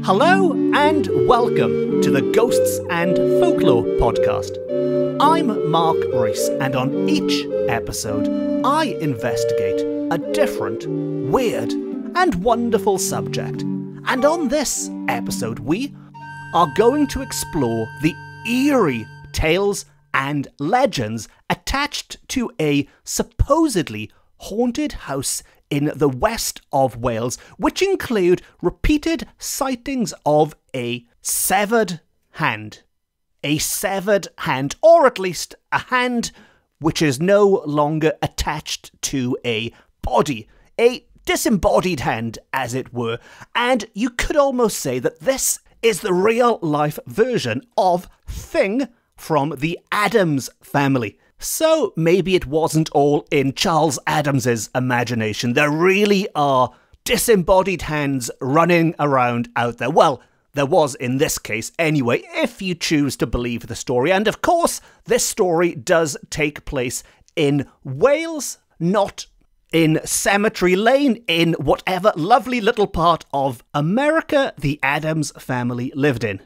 Hello and welcome to the Ghosts and Folklore podcast. I'm Mark Rees, and on each episode I investigate a different, weird and wonderful subject. And on this episode we are going to explore the eerie tales and legends attached to a supposedly haunted house in the west of Wales, which include repeated sightings of a severed hand. A severed hand, or at least a hand which is no longer attached to a body. A disembodied hand, as it were. And you could almost say that this is the real-life version of Thing from the Addams Family. So maybe it wasn't all in Charles Addams's imagination. There really are disembodied hands running around out there. Well, there was in this case anyway, if you choose to believe the story. And of course, this story does take place in Wales, not in Cemetery Lane, in whatever lovely little part of America the Addams family lived in.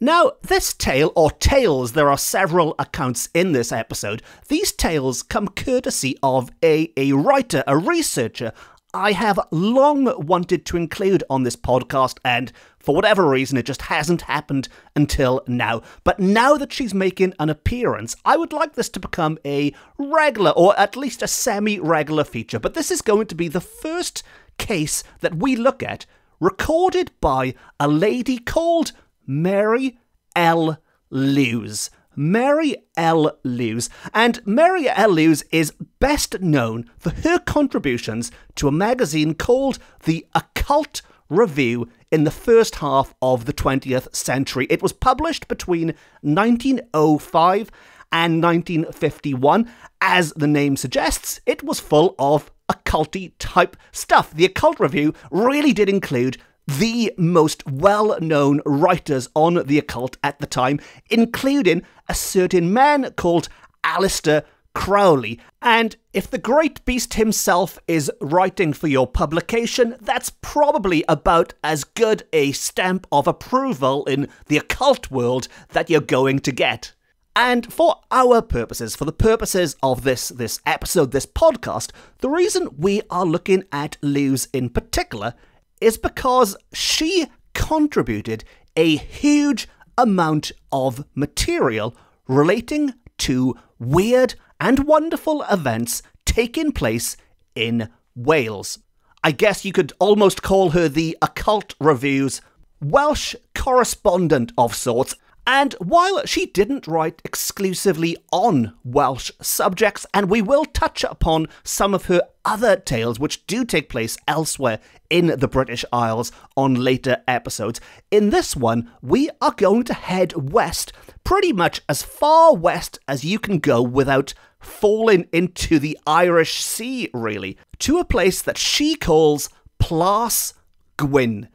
Now, this tale, or tales, there are several accounts in this episode. These tales come courtesy of a writer, a researcher I have long wanted to include on this podcast, and for whatever reason it just hasn't happened until now. But now that she's making an appearance, I would like this to become a regular, or at least a semi-regular feature. But this is going to be the first case that we look at, recorded by a lady called Mary L. Lewes. Mary L. Lewes. And Mary L. Lewes is best known for her contributions to a magazine called The Occult Review in the first half of the 20th century. It was published between 1905 and 1951. As the name suggests, it was full of occulty type stuff. The Occult Review really did include the most well-known writers on the occult at the time, including a certain man called Aleister Crowley. And if the great beast himself is writing for your publication, that's probably about as good a stamp of approval in the occult world that you're going to get. And for our purposes, for the purposes of this episode, this podcast, the reason we are looking at Lewes in particular is because she contributed a huge amount of material relating to weird and wonderful events taking place in Wales. I guess you could almost call her the Occult Review's Welsh correspondent of sorts. And while she didn't write exclusively on Welsh subjects, and we will touch upon some of her other tales which do take place elsewhere in the British Isles on later episodes, in this one we are going to head west, pretty much as far west as you can go without falling into the Irish Sea, really, to a place that she calls Plas Gwyn.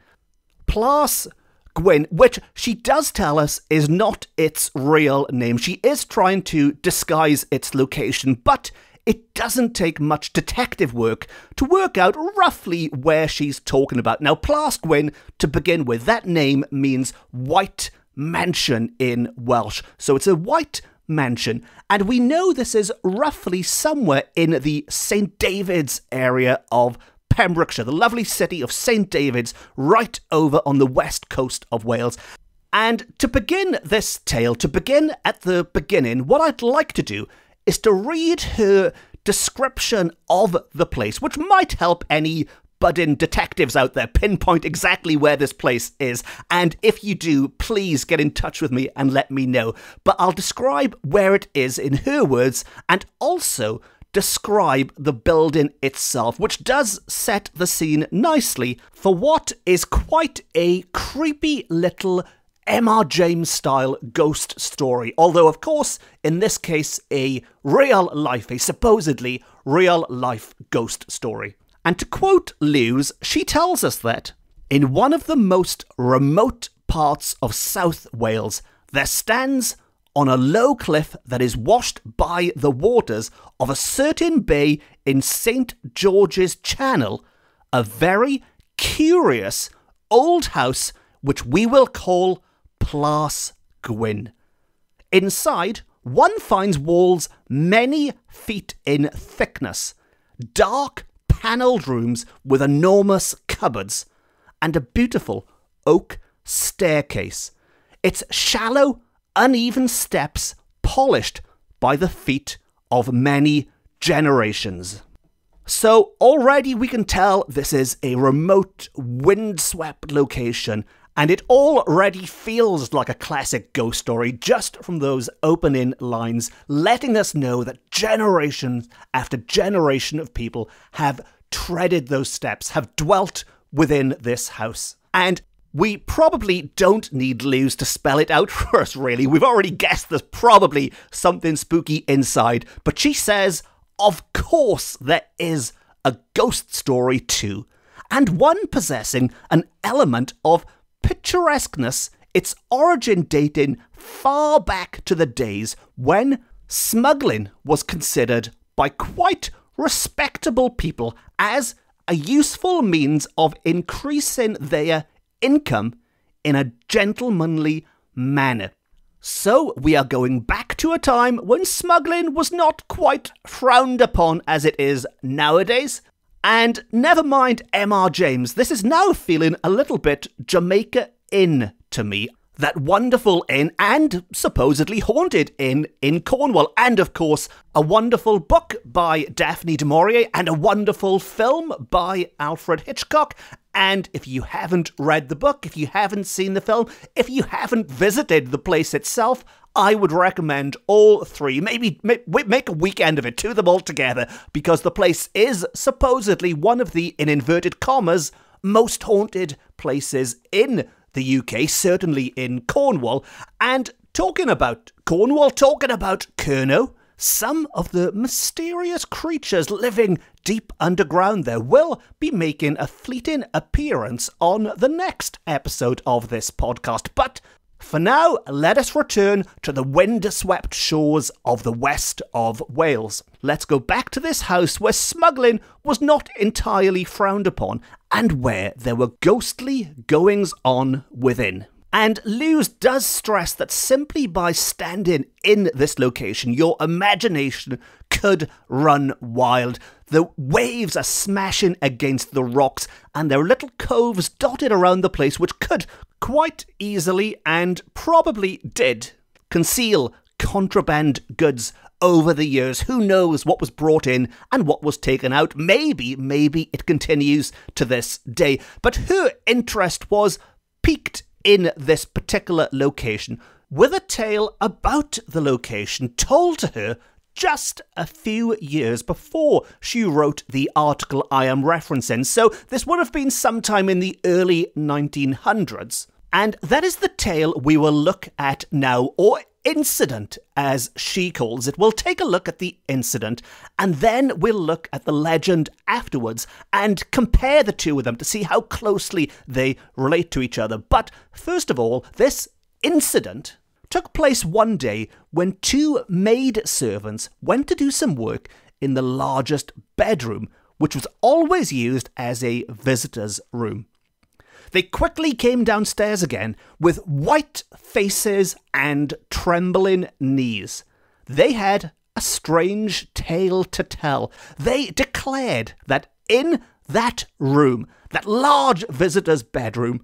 Plas Gwyn, which she does tell us is not its real name. She is trying to disguise its location, but it doesn't take much detective work to work out roughly where she's talking about. Now, Plas Gwyn, to begin with, that name means white mansion in Welsh. So it's a white mansion, and we know this is roughly somewhere in the St. David's area of Pembrokeshire, the lovely city of St. David's, right over on the west coast of Wales. And to begin this tale, to begin at the beginning, what I'd like to do is to read her description of the place, which might help any budding detectives out there pinpoint exactly where this place is. And if you do, please get in touch with me and let me know. But I'll describe where it is in her words, and also describe the building itself, which does set the scene nicely for what is quite a creepy little M.R. James style ghost story. Although, of course, in this case, a supposedly real life ghost story. And to quote Lewes, she tells us that in one of the most remote parts of South Wales, there stands on a low cliff that is washed by the waters of a certain bay in St. George's Channel, a very curious old house which we will call Plas Gwyn. Inside, one finds walls many feet in thickness, dark panelled rooms with enormous cupboards, and a beautiful oak staircase, its shallow, uneven steps polished by the feet of many generations. So already we can tell this is a remote, windswept location, and it already feels like a classic ghost story just from those opening lines, letting us know that generation after generation of people have treaded those steps, have dwelt within this house. And we probably don't need Luz to spell it out for us, really. We've already guessed there's probably something spooky inside, but she says, of course there is a ghost story too, and one possessing an element of picturesqueness, its origin dating far back to the days when smuggling was considered by quite respectable people as a useful means of increasing their income in a gentlemanly manner. So we are going back to a time when smuggling was not quite frowned upon as it is nowadays. And never mind M.R. James, this is now feeling a little bit Jamaica Inn to me. That wonderful inn and supposedly haunted inn in Cornwall. And of course, a wonderful book by Daphne du Maurier and a wonderful film by Alfred Hitchcock. And if you haven't read the book, if you haven't seen the film, if you haven't visited the place itself, I would recommend all three. Maybe make a weekend of it, do them all together, because the place is supposedly one of the, in inverted commas, most haunted places in the UK, certainly in Cornwall. And talking about Cornwall, talking about Kernow, some of the mysterious creatures living deep underground there will be making a fleeting appearance on the next episode of this podcast. But for now, let us return to the wind-swept shores of the west of Wales. Let's go back to this house where smuggling was not entirely frowned upon and where there were ghostly goings-on within. And Luz does stress that simply by standing in this location, your imagination could run wild. The waves are smashing against the rocks, and there are little coves dotted around the place which could quite easily, and probably did, conceal contraband goods over the years. Who knows what was brought in and what was taken out? Maybe it continues to this day. But her interest was piqued in this particular location with a tale about the location told to her just a few years before she wrote the article I am referencing. So this would have been sometime in the early 1900s. And that is the tale we will look at now, or incident as she calls it. We'll take a look at the incident and then we'll look at the legend afterwards and compare the two of them to see how closely they relate to each other. But first of all, this incident took place one day when two maid servants went to do some work in the largest bedroom, which was always used as a visitor's room. They quickly came downstairs again with white faces and trembling knees. They had a strange tale to tell. They declared that in that room, that large visitor's bedroom,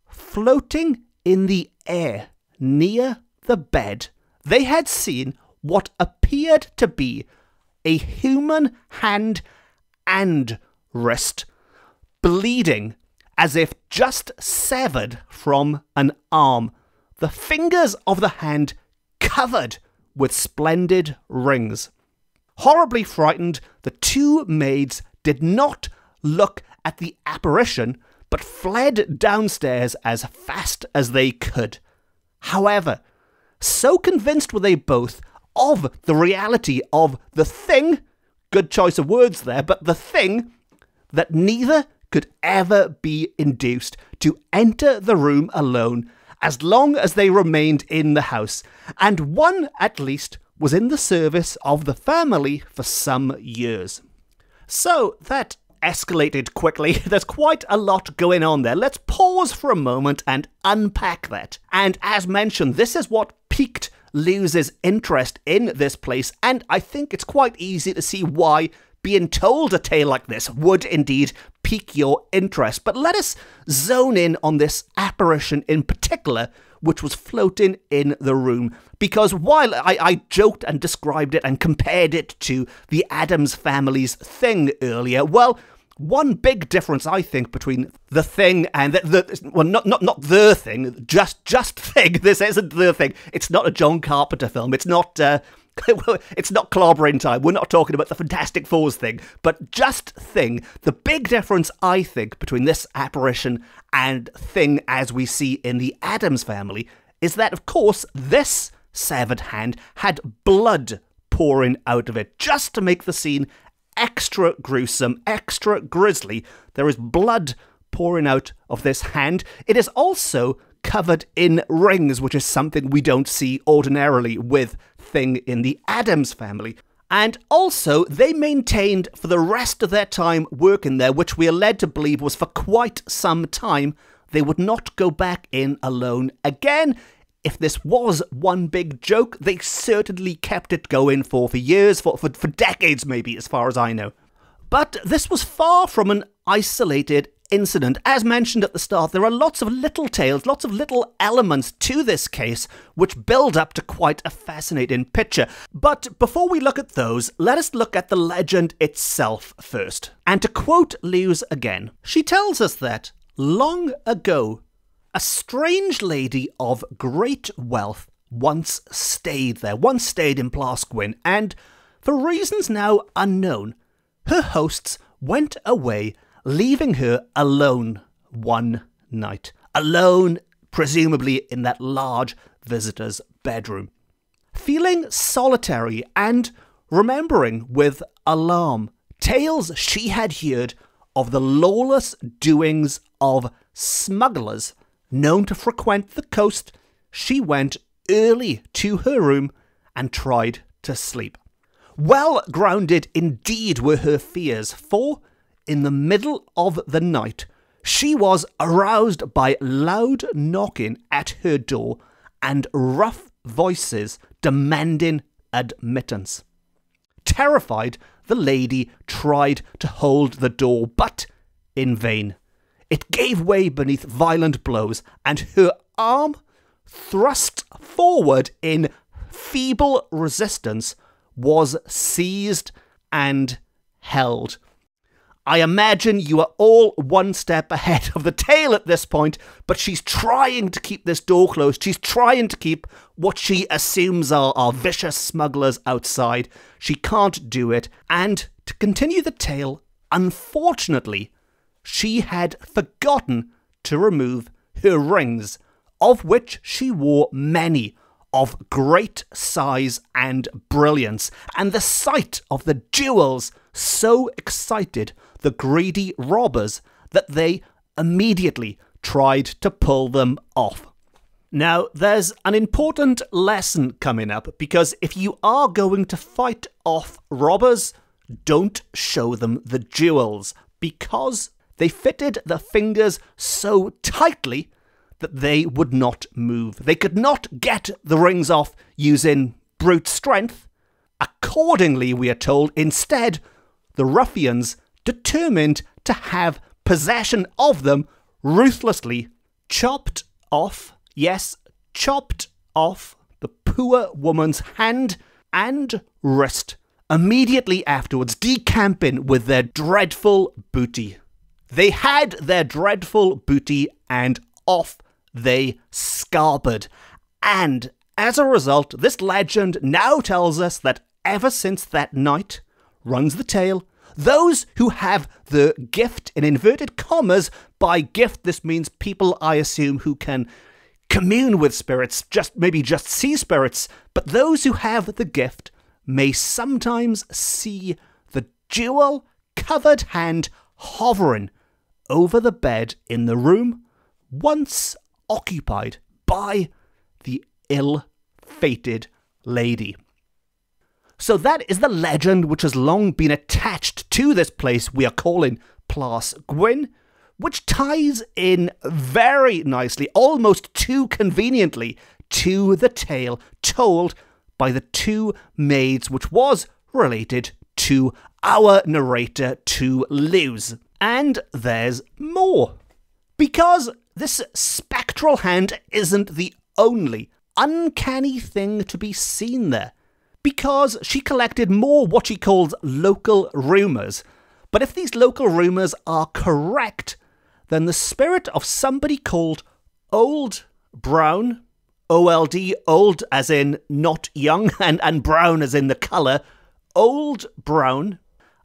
floating in the air near the bed, they had seen what appeared to be a human hand and wrist, bleeding as if just severed from an arm, the fingers of the hand covered with splendid rings. Horribly frightened, the two maids did not look at the apparition, but fled downstairs as fast as they could. However, so convinced were they both of the reality of the thing, good choice of words there, but the thing, that neither could ever be induced to enter the room alone as long as they remained in the house, and one at least was in the service of the family for some years. So that escalated quickly. There's quite a lot going on there. Let's pause for a moment and unpack that. And as mentioned, this is what piqued Lews's interest in this place, and I think it's quite easy to see why being told a tale like this would indeed pique your interest. But let us zone in on this apparition in particular, which was floating in the room. Because while I joked and described it and compared it to the Addams family's thing earlier, well, one big difference, I think, between the thing and not the thing, just thing. This isn't the thing. It's not a John Carpenter film. It's not it's not Clobbering Time. We're not talking about the Fantastic Fours thing, but just thing. The big difference, I think, between this apparition and thing as we see in the Addams family is that, of course, this severed hand had blood pouring out of it just to make the scene extra gruesome, extra grisly. There is blood pouring out of this hand. It is also covered in rings, which is something we don't see ordinarily with thing in the Addams family. And also, they maintained for the rest of their time working there, which we are led to believe was for quite some time, they would not go back in alone again. If this was one big joke, they certainly kept it going for years, for decades maybe, as far as I know. But this was far from an isolated incident. As mentioned at the start, there are lots of little tales, lots of little elements to this case, which build up to quite a fascinating picture. But before we look at those, let us look at the legend itself first. And to quote Lewis again, she tells us that, long ago, a strange lady of great wealth once stayed in Plasgwyn, and for reasons now unknown, her hosts went away, leaving her alone one night. Alone, presumably in that large visitor's bedroom. Feeling solitary and remembering with alarm tales she had heard of the lawless doings of smugglers known to frequent the coast, she went early to her room and tried to sleep. Well grounded indeed were her fears, for in the middle of the night she was aroused by loud knocking at her door and rough voices demanding admittance. Terrified, the lady tried to hold the door, but in vain. It gave way beneath violent blows, and her arm, thrust forward in feeble resistance, was seized and held. I imagine you are all one step ahead of the tale at this point, but she's trying to keep this door closed. She's trying to keep what she assumes are vicious smugglers outside. She can't do it, and to continue the tale, unfortunately, she had forgotten to remove her rings, of which she wore many, of great size and brilliance, and the sight of the jewels so excited the greedy robbers that they immediately tried to pull them off. Now, there's an important lesson coming up, because if you are going to fight off robbers, don't show them the jewels, because they fitted the fingers so tightly that they would not move. They could not get the rings off using brute strength. Accordingly, we are told, instead, the ruffians, determined to have possession of them, ruthlessly chopped off the poor woman's hand and wrist, immediately afterwards decamping with their dreadful booty. They had their dreadful booty, and off they scarpered. And as a result, this legend now tells us that ever since that night, runs the tale, those who have the gift, in inverted commas, by gift this means people, I assume, who can commune with spirits, maybe just see spirits, but those who have the gift may sometimes see the jewel-covered hand hovering over the bed in the room once occupied by the ill-fated lady. So that is the legend which has long been attached to this place we are calling Plas Gwyn, which ties in very nicely, almost too conveniently, to the tale told by the two maids, which was related to our narrator, to Luz. And there's more. Because this spectral hand isn't the only uncanny thing to be seen there. Because she collected more what she calls local rumours. But if these local rumours are correct, then the spirit of somebody called Old Brown, O-L-D, old as in not young, and brown as in the colour, Old Brown,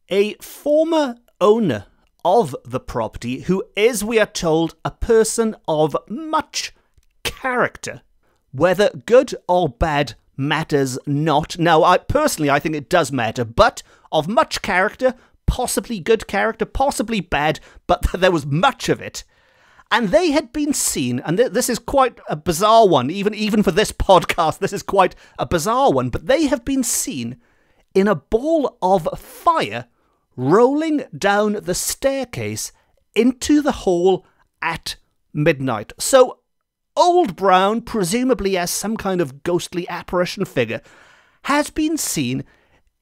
a former owner of the property who is, we are told, a person of much character. Whether good or bad matters not. Now, I think it does matter, but of much character, possibly good character, possibly bad, but there was much of it. And they had been seen, and this is quite a bizarre one, even for this podcast, this is quite a bizarre one, but they have been seen in a ball of fire rolling down the staircase into the hall at midnight. So, Old Brown, presumably as some kind of ghostly apparition figure, has been seen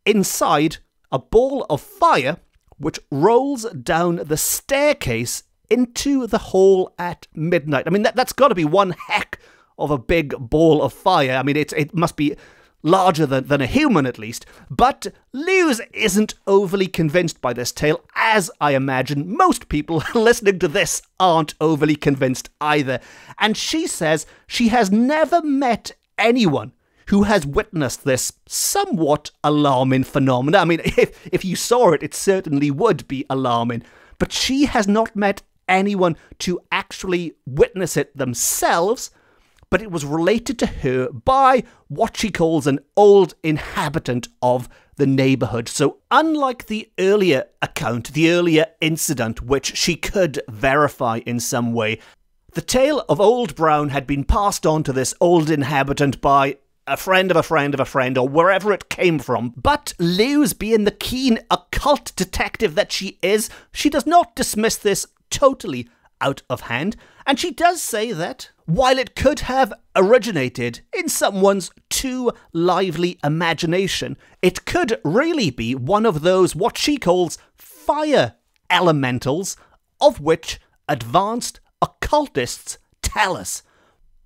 inside a ball of fire which rolls down the staircase into the hall at midnight. I mean, that's got to be one heck of a big ball of fire. I mean, it must be larger than a human at least. But Luz isn't overly convinced by this tale, as I imagine most people listening to this aren't overly convinced either. And she says she has never met anyone who has witnessed this somewhat alarming phenomena. I mean, if you saw it, it certainly would be alarming. But she has not met anyone to actually witness it themselves, but it was related to her by what she calls an old inhabitant of the neighbourhood. So unlike the earlier account, the earlier incident, which she could verify in some way, the tale of Old Brown had been passed on to this old inhabitant by a friend of a friend of a friend, or wherever it came from. But Luz, being the keen occult detective that she is, she does not dismiss this totally out of hand, and she does say that while it could have originated in someone's too lively imagination, it could really be one of those what she calls fire elementals, of which advanced occultists tell us.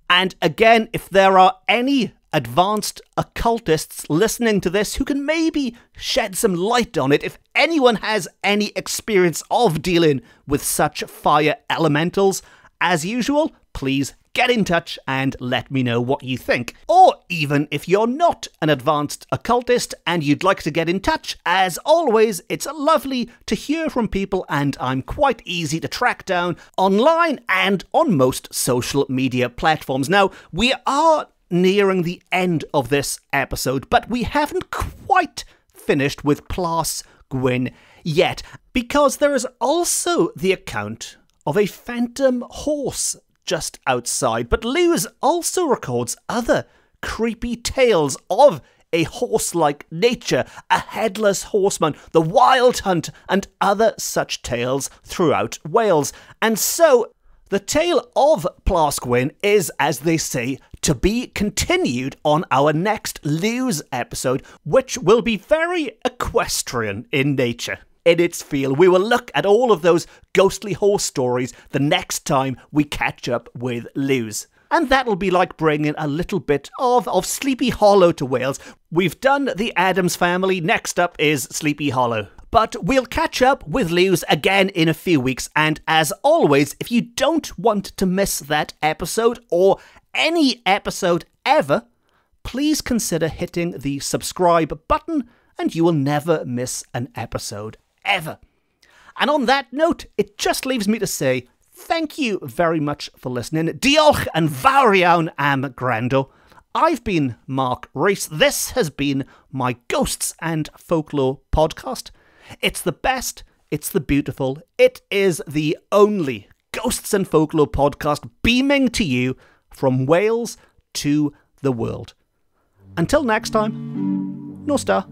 And again, if there are any advanced occultists listening to this who can maybe shed some light on it, if anyone has any experience of dealing with such fire elementals, as usual, please get in touch and let me know what you think. Or even if you're not an advanced occultist and you'd like to get in touch, as always, it's lovely to hear from people, and I'm quite easy to track down online and on most social media platforms. Now, we are nearing the end of this episode, but we haven't quite finished with Plas Gwyn yet, because there is also the account of a phantom horse just outside. But Luz also records other creepy tales of a horse-like nature, a headless horseman, the wild hunt, and other such tales throughout Wales. And so the tale of Plas Gwyn is, as they say, to be continued on our next Luz episode, which will be very equestrian in nature. In its feel, we will look at all of those ghostly horse stories the next time we catch up with Luz. And that'll be like bringing a little bit of Sleepy Hollow to Wales. We've done the Addams Family, next up is Sleepy Hollow. But we'll catch up with Luz again in a few weeks, and as always, if you don't want to miss that episode, or any episode ever, please consider hitting the subscribe button, and you will never miss an episode ever. And on that note, it just leaves me to say thank you very much for listening. Diolch yn fawr iawn am gwrando. I've been Mark Rees. This has been my Ghosts and Folklore podcast. It's the best, it's the beautiful, it is the only Ghosts and Folklore podcast beaming to you from Wales to the world. Until next time, Nos da.